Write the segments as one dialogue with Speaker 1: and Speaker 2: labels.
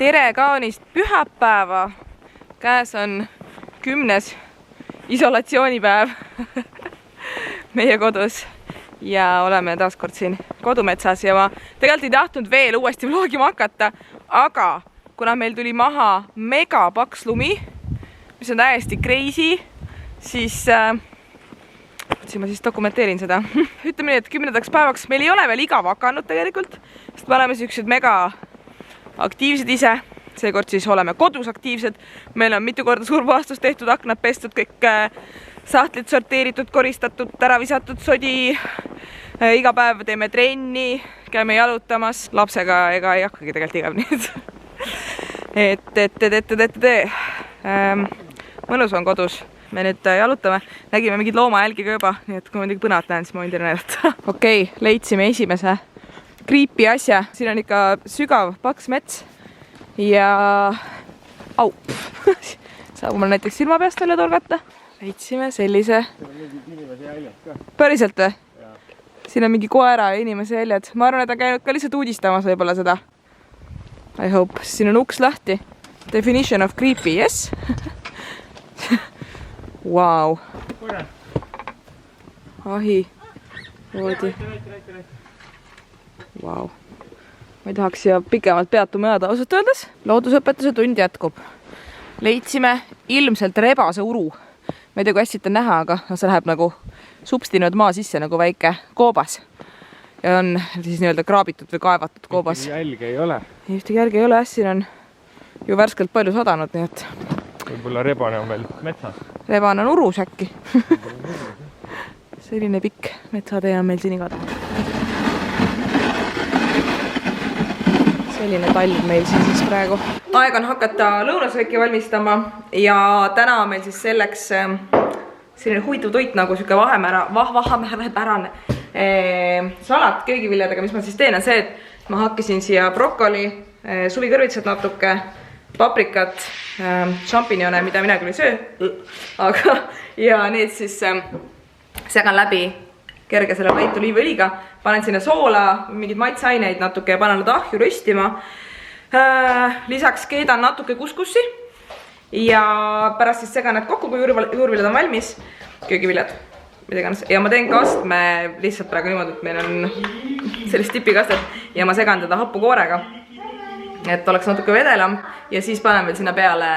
Speaker 1: Tere kaunist pühapäeva! Käes on 10. isolatsioonipäev meie kodus ja oleme taaskord siin kodumetsas ja ma tegelikult ei tahtnud veel uuesti vlogima hakata, aga kuna meil tuli maha mega paks lumi, mis on täiesti crazy, siis ma siis dokumenteerin seda. Ütleme nii, et 10. päevaks meil ei ole veel igav hakanud tegelikult, sest me oleme sellised mega aktiivsed ise. Seekord siis oleme kodus aktiivsed. Meil on mitu korda survaastus tehtud, aknad pestud, kõik sahtlid sorteeritud, koristatud, ära visatud sodi. Iga päev teeme trenni, käime jalutamas. Lapsega ega ei hakkagi tegelikult igav nii. Mõnus on kodus. Me nüüd jalutame. Nägime mingid loomajälgi ka juba, nii et kui ma midagi põnevat näen, siis ma võin teile näidata. Okei, leidsime esimese kriipi asja. Siin on ikka sügav paks mets. Ja saab mul näiteks silma peast välja torgata. Leidsime sellise. Päriselt või? Siin on mingi koera ja inimese jäljed. Ma arvan, et on käinud ka lihtsalt uudistamas võib-olla seda. I hope. Siin on uks lahti. Definition of creepy, yes? Wow. Ahi. Voodi. Wow. Ma ei tahaks siia pikemalt peatuma jääda ausalt öeldes. Loodusõpetuse tund jätkub. Leidsime ilmselt rebase uru. Ma ei tea, kui hästi on näha, aga see läheb nagu substinud maa sisse nagu väike koobas. Ja on siis nii-öelda kraabitud või kaevatud koobas.
Speaker 2: Ühtegi jälge ei ole.
Speaker 1: Ühtegi jälge ei ole. Siin on ju värskelt palju sadanud, nii et...
Speaker 2: Võib-olla rebane on veel metsas.
Speaker 1: Rebane on urus äkki. Selline pikk metsatee on meil siin igatahes. Selline talv meil siis praegu. Aeg on hakata lõunasööki valmistama ja täna on meil siis selleks selline huvitav toit nagu siuke vahemärane salat köögiviljadega. Mis ma siis teen on see, et ma hakkasin siia brokoli, suvikõrvitsad natuke, paprikat, šampinjone, mida mina küll ei söö, aga ja need siis segan läbi kerge selle lait oliiviõliga, panen sinna soola, mingid maitseaineid natuke ja panen nad ahju röstima. Lisaks keedan natuke kuskussi ja pärast siis segan need kokku, kui juurviljad on valmis, köögiviljad. Ja ma teen kastme lihtsalt praegu niimoodi, et meil on sellist tipikastet ja ma segan teda happukoorega, et oleks natuke vedelam ja siis panen veel sinna peale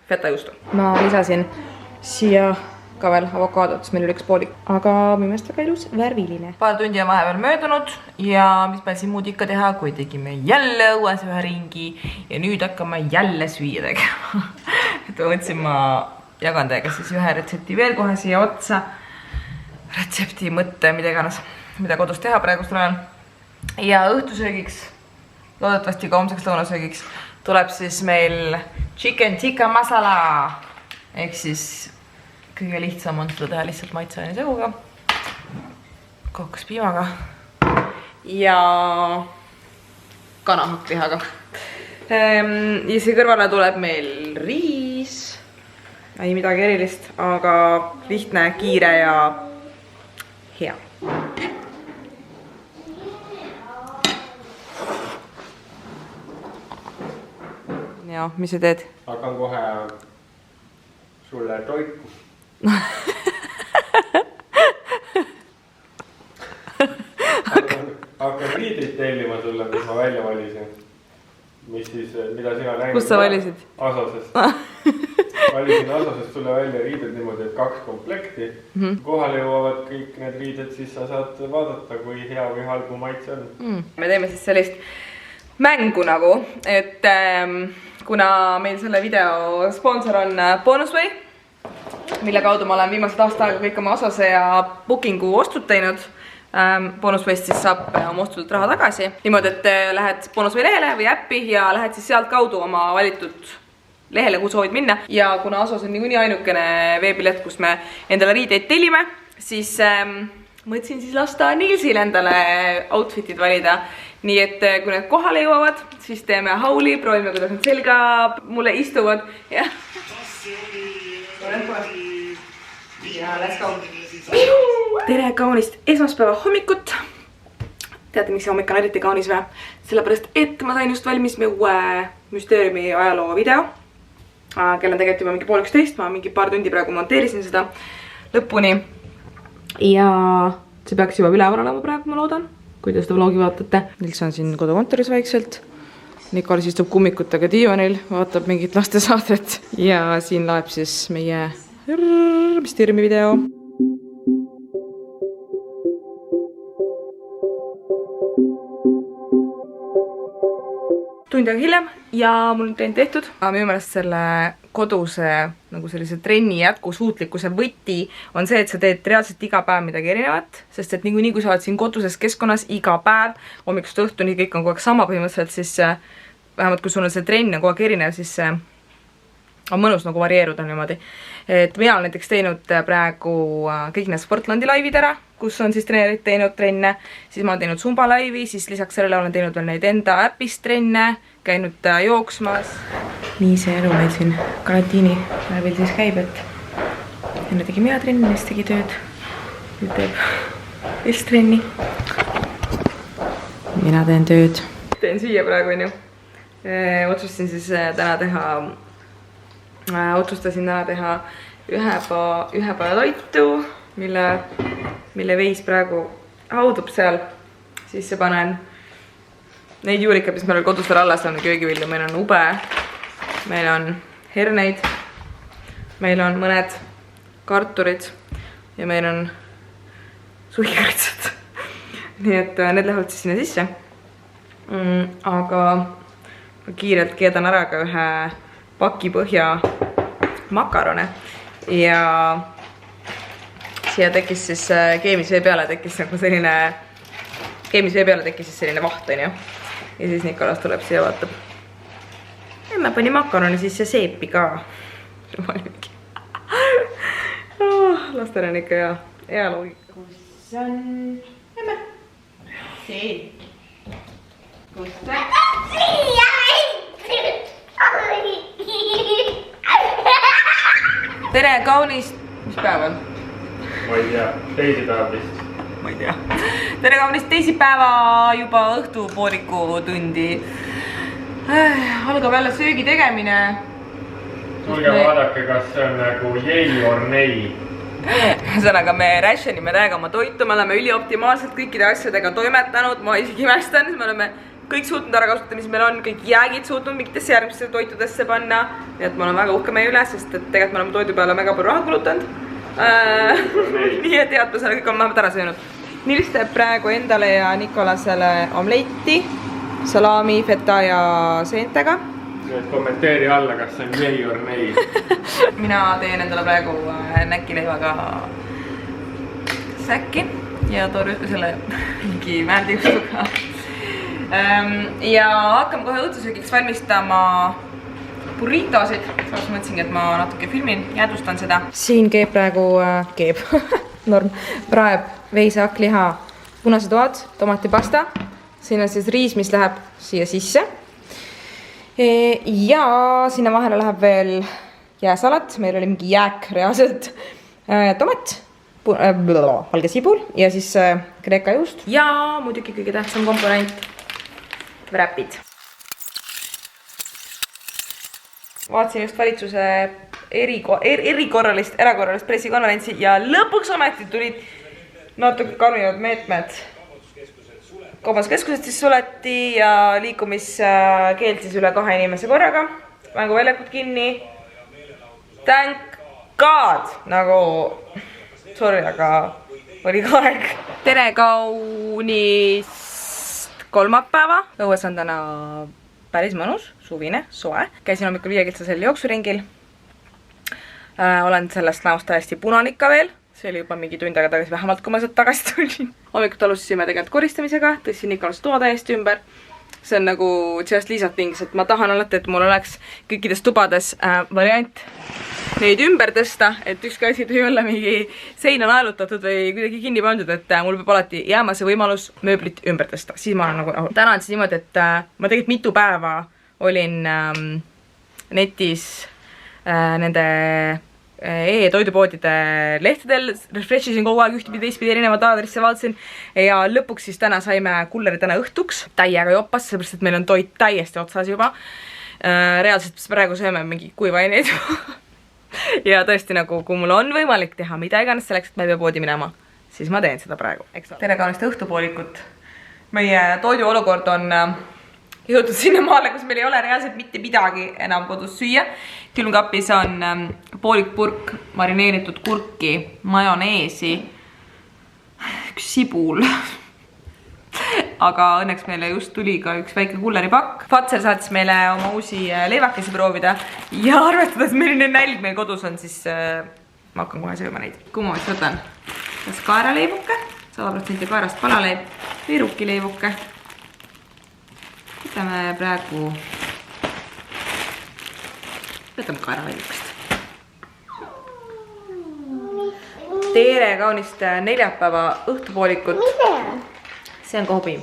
Speaker 1: fetajuustu. Ma lisasin siia ka veel avokaadot, meil oli üks poolik. Aga minu meelest väga ilus värviline. Paar tundi on vahepeal möödunud ja mis meil siin muud ikka teha, kui tegime jälle õues ühe ringi ja nüüd hakkame jälle süüa tegema. Et ma mõtlesin, ma jagan teiega siis ühe retsepti veel kohe siia otsa. Retsepti mõtte, mida iganes, mida kodus teha praegust ajal. Ja õhtusöögiks, loodetavasti ka homseks lõunasöögiks, tuleb siis meil chicken tikka masala ehk siis kõige lihtsam on seda teha lihtsalt maitseaine seguga, kookospiimaga ja kanahakklihaga. Ja see kõrvale tuleb meil riis. Ei midagi erilist, aga lihtne, kiire ja hea. Ja, mis sa teed?
Speaker 2: Hakkan kohe sulle toiku. Hakkan riidrit tellima sulle, mis ma välja valisin. Mis siis, mida sina näinud?
Speaker 1: Kus sa valisid?
Speaker 2: Asosest. Valisin Asosest sulle välja riided niimoodi, et 2 komplekti. Kohale jõuavad kõik need riided, siis sa saad vaadata, kui hea või halbu maitse on. Me teeme siis sellist mängu nagu, et kuna meil selle video sponsor on Bonusway, mille kaudu ma olen viimased aasta aega kõik oma Asose ja Bookingu ostud teinud. Bonuswayst siis saab oma ostudelt raha tagasi. Niimoodi, et lähed Bonusway lehele või äppi ja lähed siis sealt kaudu oma valitud lehele, kuhu soovid minna. Ja kuna Asos on niikuinii ainukene veebilet, kus me endale riideid tellime, siis mõtlesin siis lasta Nilsil endale outfitid valida. Nii et kui need kohale jõuavad, siis teeme hauli, proovime, kuidas nad selga mulle istuvad. Ja let's go. Tere kaunist esmaspäeva hommikut.
Speaker 1: teate, miks see hommik on eriti kaunis või? Sellepärast, et ma sain just valmis meie uue müsteeriumi ajaloo video. Kell on tegelikult juba mingi 10:30, ma mingi paar tundi praegu monteerisin seda lõpuni. Ja see peaks juba üleval olema praegu, ma loodan, kui te seda vlogi vaatate. Nils on siin kodukontoris vaikselt. Nikolas istub kummikutega diivanil, vaatab mingit lastesaadet ja siin laeb siis meie müsteeriumi video. Tund aega hiljem ja mul on trenn tehtud. Minu meelest selle koduse nagu sellise trenni jätkusuutlikkuse võti on see, et sa teed reaalselt iga päev midagi erinevat, sest et nii kui sa oled siin koduses keskkonnas iga päev, hommikust õhtuni kõik on kogu aeg sama põhimõtteliselt, siis vähemalt kui sul on see trenn on kogu aeg erinev, siis on mõnus nagu varieeruda niimoodi. Et mina olen näiteks teinud praegu kõik need Sportlandi laivid ära, kus on siis treenerid teinud trenne, siis ma olen teinud Zumba laivi, siis lisaks sellele olen teinud veel neid enda äpist trenne, käinud jooksmas. Nii see elu meil siin karantiini läbil siis käib, et enne tegi mina trenni, siis tegi tööd. Nüüd teeb trenni. Mina teen tööd. Teen süüa praegu, on ju. Otsustasin siis täna teha ühe päeva toitu, mille veis praegu haudub seal. Siis panen neid juurikaid, mis meil kodus veel alles on, köögivilju. Meil on ube, meil on herneid, meil on mõned karturid ja meil on suhikõrtsad. Nii et need lähevad siis sinna sisse. Aga kiirelt keedan ära ka ühe paki põhja makarone ja siia tekkis siis keemisvee peale tekkis selline vaht, on ju. Ja siis Nikolas tuleb siia vaatab. Ma panin makaroni sisse seepi ka. Lastel on ikka hea loogika. Kus on? Emme. Seep. Kus on? Tere, kaunist! Mis päev on?
Speaker 2: Ma ei tea, teisipäev vist.
Speaker 1: Ma ei tea. Tere, kaunist teisipäeva juba õhtupooliku tundi. Algab jälle söögi tegemine.
Speaker 2: Tulge vaadake, kas see on nagu yay or nei.
Speaker 1: Ühesõnaga me rationime täiega oma toitu, me oleme ülioptimaalselt kõikide asjadega toimetanud, ma isegi imestan, me oleme kõik suutnud ära kasutada, mis meil on, kõik jäägid suutnud mingitesse järgmistesse toitudesse panna. Nii et ma olen väga uhke meie üle, sest et tegelikult me oleme toidu peale mega palju raha kulutanud. Nii et tead, me kõik on vähemalt ära söönud. Nils teeb praegu endale ja Nikolasele omletti, salami, feta ja seentega.
Speaker 2: Nii et kommenteeri alla, kas see on yay or nei.
Speaker 1: Mina teen endale praegu näkileivaga säkki ja toon selle mingi määrdiustuga. Ja hakkame kohe õhtusöögiks valmistama burritosid. Samas mõtlesingi, et ma natuke filmin, jäädustan seda. Siin keeb praegu, norm, praeb veisehakkliha, punased oad, tomatipasta. Siin on siis riis, mis läheb siia sisse. Ja sinna vahele läheb veel jääsalat. Meil oli mingi jääk reaalselt. Tomat, valge sibul ja siis kreeka juust. Ja muidugi kõige tähtsam komponent. Wrapid. Vaatasin just valitsuse erakorralist pressikonverentsi ja lõpuks ometi tulid natuke karmivad meetmed. Kaubanduskeskused siis suleti ja liikumiskeeld siis üle 2 inimese korraga. Mänguväljakud kinni. Thank God! Nagu, sorry, aga oli ka aeg. Tere, kaunist kolmapäeva. Õues on täna päris mõnus, suvine, soe. Käisin hommikul 5-kiltsasel jooksuringil. Olen sellest näost täiesti punane ikka veel. See oli juba mingi tund aega tagasi vähemalt, kui ma sealt tagasi tulin. Hommikut alustasime tegelikult koristamisega, tõstin Nikolas toa täiesti ümber. See on nagu just Liisa things, et ma tahan alati, et mul oleks kõikides tubades variant neid ümber tõsta, et ükski asi ei olla mingi seina naelutatud või kuidagi kinni pandud, et mul peab alati jääma see võimalus mööblit ümber tõsta. Siis ma olen nagu rahul. Täna on siis niimoodi, et ma tegelikult mitu päeva olin netis nende e-toidupoodide lehtedel, refreshisin kogu aeg ühtepidi, teistpidi erinevat aadressi vaatasin ja lõpuks siis täna saime kulleri täna õhtuks täiega joppas, sellepärast et meil on toit täiesti otsas juba. Reaalselt praegu sööme mingi kuivaineid ja tõesti nagu, kui mul on võimalik teha mida iganes selleks, et ma ei pea poodi minema, siis ma teen seda praegu. Tere kaunist õhtupoolikut. Meie toiduolukord on jõudnud sinna maale, kus meil ei ole reaalselt mitte midagi enam kodus süüa. Külmkapis on poolik purk marineeritud kurki, majoneesi, üks sibul. Aga õnneks meile just tuli ka üks väike kulleripakk. Fatsel saatis meile oma uusi leivakesi proovida ja arvestades milline nälg meil kodus on, siis ma hakkan kohe sööma neid. Kui ma võtan kas kaeraleivuke, 100% kaerast palaleib või rukkileivuke. Võtame praegu kaeraleivukest. Tere kaunist neljapäeva õhtupoolikut. See on kohupiim.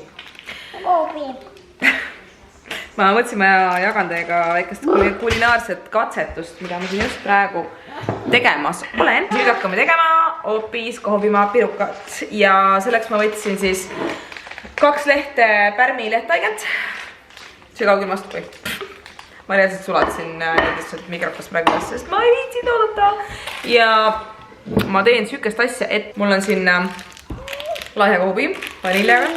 Speaker 1: Ma mõtlesin, ma jagan teiega väikest kulinaarset katsetust, mida ma siin just praegu tegemas olen. Nüüd hakkame tegema hoopis kohupiima pirukat ja selleks ma võtsin siis 2 lehte pärmi lehtaigent. Sügavkülmast või. Ma reaalselt sulatasin lihtsalt mikrofast praegu, sest ma ei viitsin oodata. Ja ma teen sükest asja, et mul on siin lahja kohupiim, vaniljaga,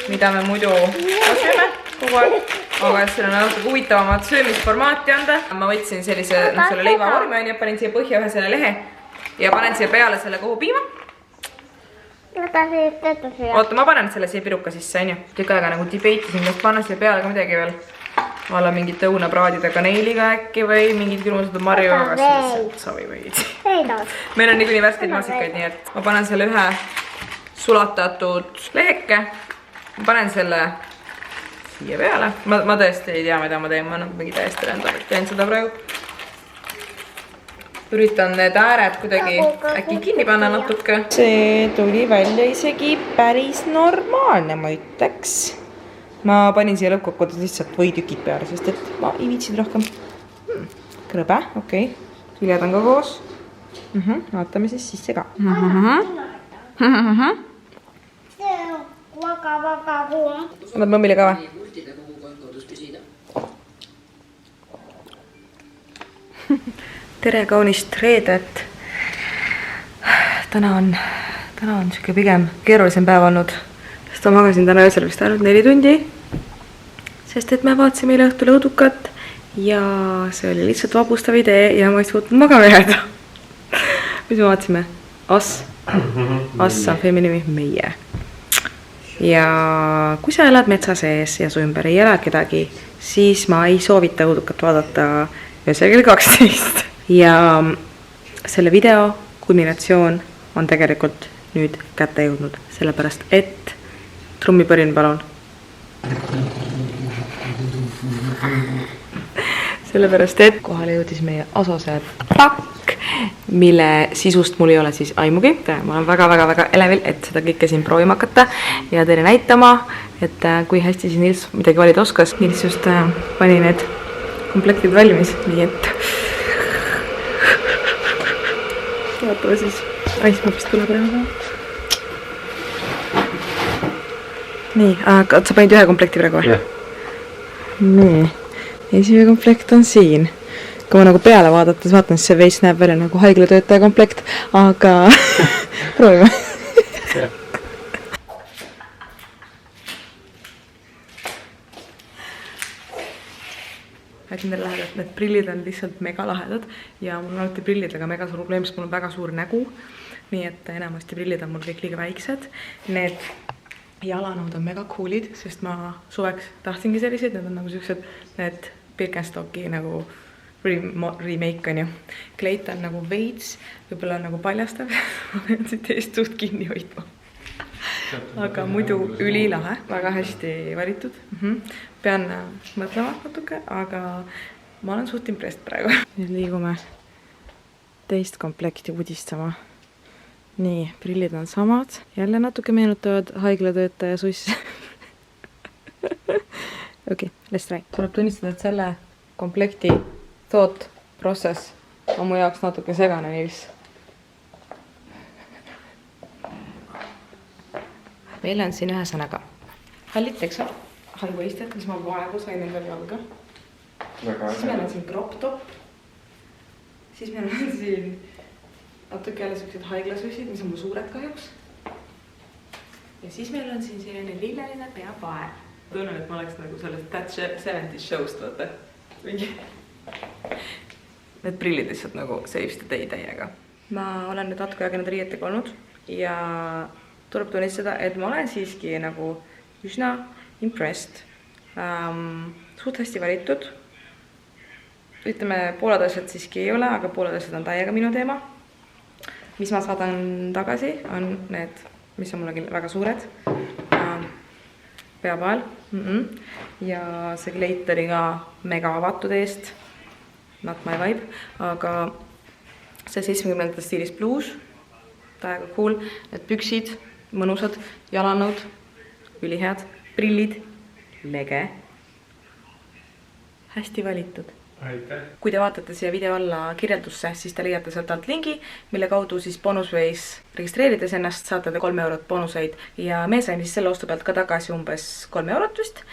Speaker 1: mida me muidu sööme kogu aeg. Aga et seal on natuke huvitavamat söömisformaati anda. Ma võtsin sellise selle leiva vormi, panin siia põhja ühe selle lehe ja panen siia peale selle kohupiima. Oota, ma panen selle siia piruka sisse, on ju. Tükk aega nagu debeitisin, kas panna siia peale ka midagi veel. Alla mingit õunapraadida kaneeliga äkki või mingid külmustatud marju, aga siis sobi võid. Meil on niikuinii värskeid maasikaid, nii et ma panen selle ühe sulatatud leheke. Ma panen selle siia peale. Ma tõesti ei tea, mida ma teen, ma olen mingi täiesti rändavalt teen seda praegu. Üritan need ääred kuidagi äkki kinni panna natuke. See tuli välja isegi päris normaalne, ma ütleks. Ma panin siia lõppkokkudest lihtsalt võitükid peale, sest et ma ei viitsid rohkem. Krõbe, okei. Viljad on ka koos. Vaatame siis sisse ka. Annad mõmmile ka või? Tere kaunist reedet. Täna on siuke pigem keerulisem päev olnud, sest ma magasin täna öösel vist ainult 4 tundi, sest et me vaatasime eile õhtul õudukat ja see oli lihtsalt vabustav idee ja ma ei suutnud magama jääda. Mis me vaatasime? Ass on filmi nimi Meie. Ja kui sa elad metsa sees ja su ümber ei ela kedagi, siis ma ei soovita õudukat vaadata öösel kell 12. Ja selle video kulminatsioon on tegelikult nüüd kätte jõudnud, sellepärast et trummipõrin palun. Sellepärast et kohale jõudis meie asose pakk, mille sisust mul ei ole siis aimugi. Ma olen väga elevil, et seda kõike siin proovima hakata ja teile näitama, et kui hästi siin Nils midagi valida oskas. Nils just pani need komplektid valmis, nii et vaatame siis. Aisma vist tuleb praegu. Nii, aga sa panid ühe komplekti praegu või? Jah. Nii, esimene komplekt on siin. Kui ma nagu peale vaadates vaatan, siis see veits näeb välja nagu haiglatöötaja komplekt, aga proovime. Et nendel lahedad, need prillid on lihtsalt mega lahedad ja mul on alati prillidega mega suur probleem, sest mul on väga suur nägu. Nii et enamasti prillid on mul kõik liiga väiksed. Need jalanud on mega coolid, sest ma suveks tahtsingi selliseid. Need on nagu sellised, need Birkenstocki nagu remake on ju. Kleit on nagu veits, võib-olla nagu paljastav. Ma pean siit eest suht kinni hoidma. Aga muidu ülilahe, väga hästi valitud. Pean mõtlema natuke, aga ma olen suht impressed praegu. Nüüd liigume teist komplekti udistama. Nii, prillid on samad. Jälle natuke meenutavad haiglatöötaja suss. Okei, let's try. Tuleb tunnistada, et selle komplekti thought process on mu jaoks natuke segane niivis. Meil on siin ühesõnaga hallid teksad, high-waisted, mis ma vaevu sain endale jalga. Siis meil on siin crop top. Siis meil on siin natuke jälle sellised haiglasussid, mis on mu suured kahjuks. Ja siis meil on siin selline lilleline peapaer. Tunnen, et ma oleks nagu sellest That 70's show'st, vaata. Need prillid lihtsalt nagu saves the day täiega. Ma olen nüüd natuke aega need riietega olnud ja tuleb tunnistada, et ma olen siiski nagu üsna impressed. Suht hästi valitud. Ütleme, pooled asjad siiski ei ole, aga pooled asjad on täiega minu teema. Mis ma saadan tagasi, on need, mis on mulle väga suured. Peapael. Ja see gleiter ka mega avatud eest. Not my vibe. Aga see 70. stiilis bluus. Täiega cool. Need püksid, mõnusad, jalanõud, ülihead, prillid, lege. Hästi valitud.
Speaker 2: Aitäh.
Speaker 1: Kui te vaatate siia video alla kirjeldusse, siis te leiate sealt alt lingi, mille kaudu siis Bonusways registreerides ennast saate te 3 eurot bonuseid ja me sain siis selle ostu pealt ka tagasi umbes 3 eurot vist.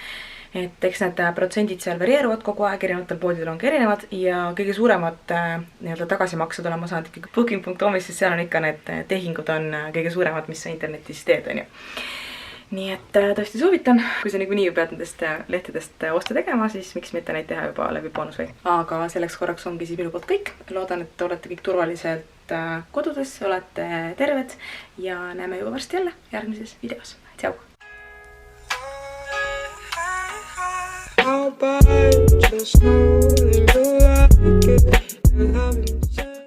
Speaker 1: Et eks need protsendid seal varieeruvad kogu aeg, erinevatel poodidel on ka erinevad ja kõige suuremad tagasimaksed olen ma saanud ikkagi Booking.comis, sest seal on ikka need tehingud on kõige suuremad, mis sa internetis teed, on ju. Nii et tõesti soovitan, kui sa niikuinii pead nendest lehtedest oste tegema, siis miks mitte neid teha juba läbi Bonusway. Aga selleks korraks ongi siis minu poolt kõik. Loodan, et olete kõik turvaliselt kodudes, olete terved ja näeme juba varsti jälle järgmises videos. Tšau! Just know that you like it.